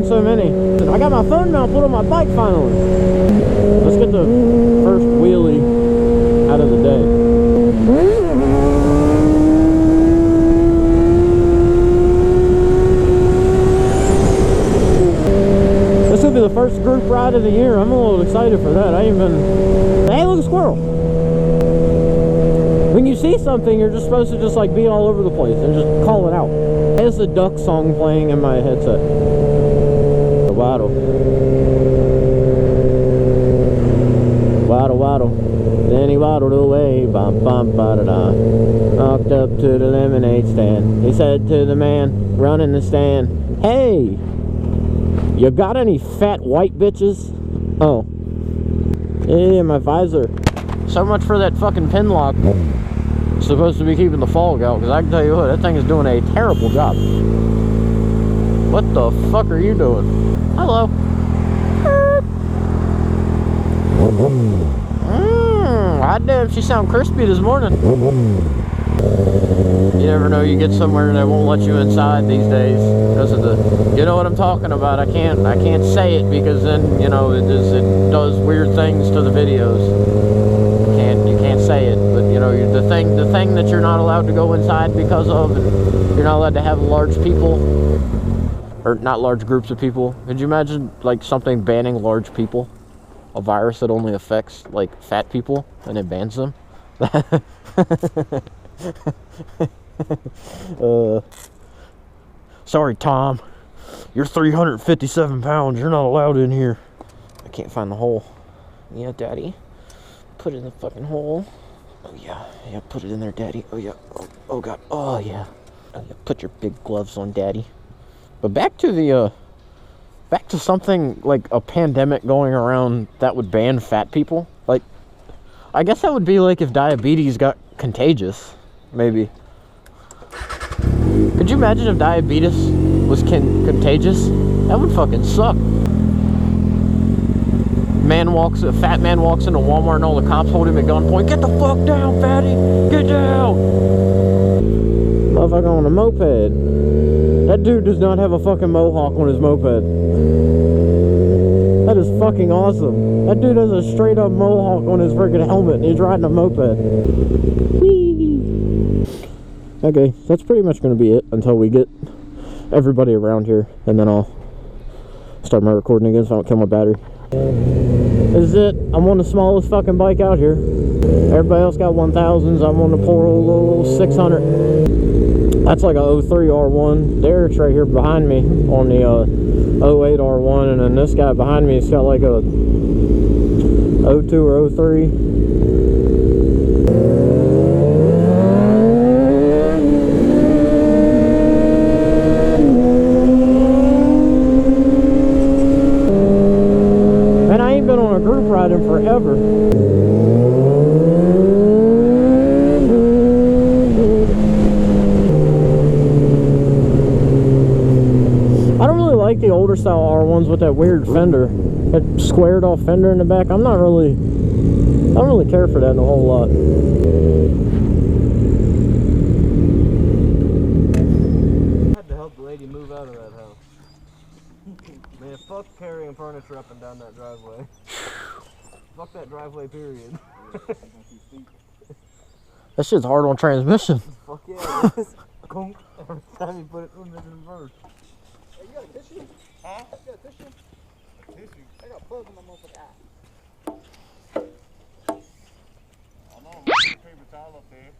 seen so many. I got my phone mount put on my bike finally. Let's get the first wheelie out of the day. This will be the first group ride of the year. I'm a little excited for that. I ain't been... Hey, look, a squirrel. When you see something, you're just supposed to just like be all over the place and just call it out. There's a duck song playing in my headset. Waddle. Waddle, waddle. Then he waddled away. Bum, bum, ba-da-da. Walked up to the lemonade stand. He said to the man running the stand, "Hey, you got any fat white bitches?" Oh. Yeah, my visor. So much for that fucking pin lock. It's supposed to be keeping the fog out, because I can tell you what, that thing is doing a terrible job. What the fuck are you doing? Hello. Hot damn, she sound crispy this morning. You never know, you get somewhere that won't let you inside these days because of the, you know what I'm talking about. I can't say it because then, you know, it does weird things to the videos. You can't say it, but you know, the thing that you're not allowed to go inside because of, and you're not allowed to have large people, or not large groups of people. Could you imagine like something banning large people? A virus that only affects like fat people and it bans them? Sorry, Tom. You're 357 pounds. You're not allowed in here. I can't find the hole. Yeah, Daddy. Put it in the fucking hole. Oh, yeah. Yeah, put it in there, Daddy. Oh, yeah. Oh God. Oh, yeah. Oh, yeah. Put your big gloves on, Daddy. But back to the, back to something like a pandemic going around that would ban fat people. Like, I guess that would be like if diabetes got contagious. Maybe. Could you imagine if diabetes was contagious? That would fucking suck. A fat man walks into Walmart and all the cops hold him at gunpoint. Get the fuck down, fatty! Get down! Motherfucker on a moped. That dude does not have a fucking mohawk on his moped. That is fucking awesome. That dude has a straight up mohawk on his freaking helmet and he's riding a moped. Whee! Okay, that's pretty much going to be it until we get everybody around here, and then I'll start my recording again so I don't kill my battery. This is it. I'm on the smallest fucking bike out here. Everybody else got 1000s. I'm on the poor old little 600. That's like a 03 R1. Derek's right here behind me on the 08 R1, and then this guy behind me has got like a 02 or 03. Group riding forever. I don't really like the older style R1s with that weird fender, that squared off fender in the back. I don't really care for that in a whole lot. I had to help the lady move out of that house. Man, fuck carrying furniture up and down that driveway. Fuck that driveway, period. That shit's hard on transmission. Fuck yeah, it is. Every time you put it in reverse. Hey, you got a tissue? Huh? You got a tissue? Tissue? I got bugs in my mouth like that. I know. Paper towel up there.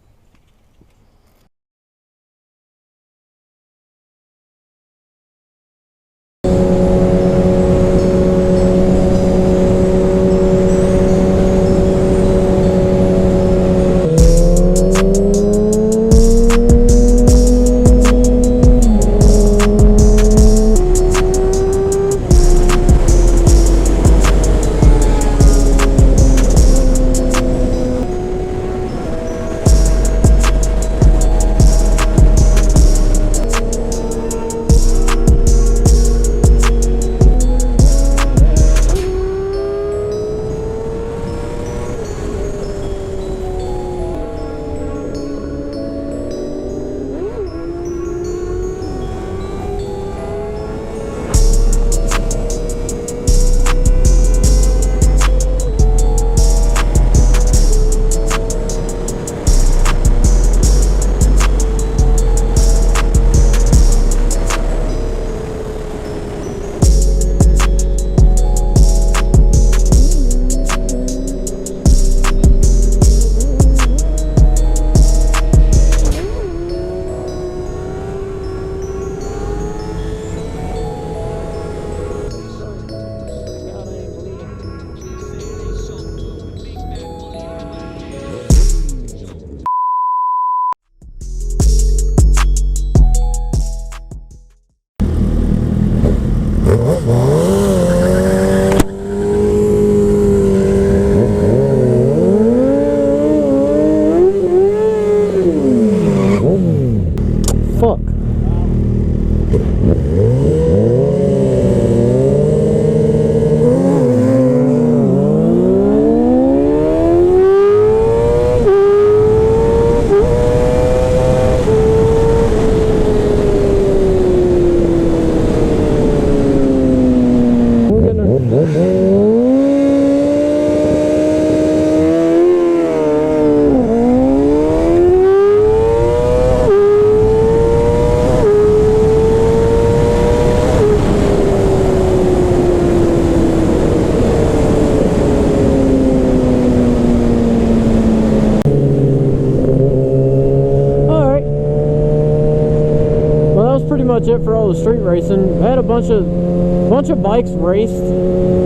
it for all the street racing. I had a bunch of bikes raced,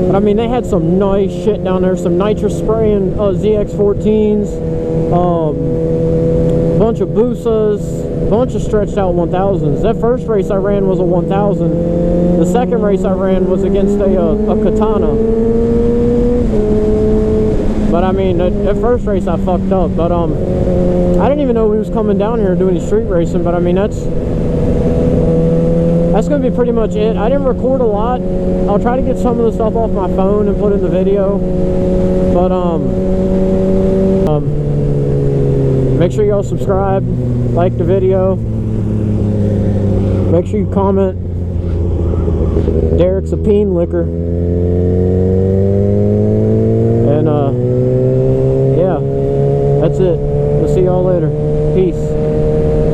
but I mean they had some nice shit down there. Some nitrous spraying ZX14s, bunch of Busas, bunch of stretched out 1000s. That first race I ran was a 1000. The second race I ran was against a katana. But I mean, that first race I fucked up. But I didn't even know he was coming down here to do any street racing. But I mean, that's gonna be pretty much it. I didn't record a lot. I'll try to get some of the stuff off my phone and put in the video. But make sure y'all subscribe, like the video. Make sure you comment. Derek's a peen licker. And yeah, that's it. We'll see y'all later.